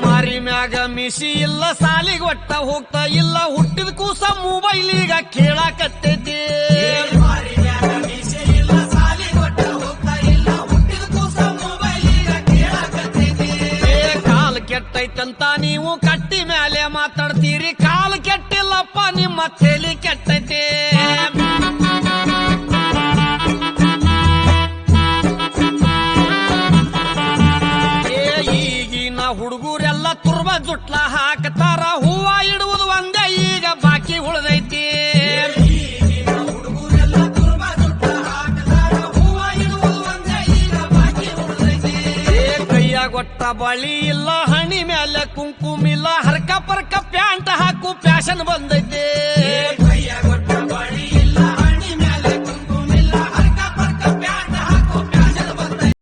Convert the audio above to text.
ಮಾರಿ ಮ್ಯಾಗ ಮಿಸಿ ಇಲ್ಲ ಸಾಲಿಗೆ ಒಟ್ಟ ಹೋಗ್ತಾ ಇಲ್ಲ ಹುಟ್ಟಿದ ಕೂಸ ಮೊಬೈಲಿಗ ಕೇಳಾಕತ್ತೈತಿ ಕಾಲ್ ಕೆಟ್ಟೈತಂತ ನೀವು ಕಟ್ಟಿ ಮ್ಯಾಲೆ ಮಾತಾಡ್ತೀರಿ ಕಾಲ್ ಕೆಟ್ಟಿಲ್ಲಪ್ಪ ನಿಮ್ಮ ತಲೆ ಕೆಟ್ಟೈತಿ ಈಗಿನ ಹುಡುಗರೆಲ್ಲ ತುರ್ಬ ಜುಟ್ಲ ಹಾಕ್ತಾರ ಹೂವ ಇಡುವುದು ಒಂದೇ ಈಗ ಬಾಕಿ ಉಳಿದೈತಿ ಕೈಯಾಗೊಟ್ಟ ಬಳಿ ಇಲ್ಲ ಹಣಿ ಮ್ಯಾಲೆ ಕುಂಕುಮಿಲ್ಲ ಹರ್ಕ ಪರ್ಕ ಪ್ಯಾಂಟ್ ಹಾಕು ಫ್ಯಾಷನ್ ಬಂದೈತಿ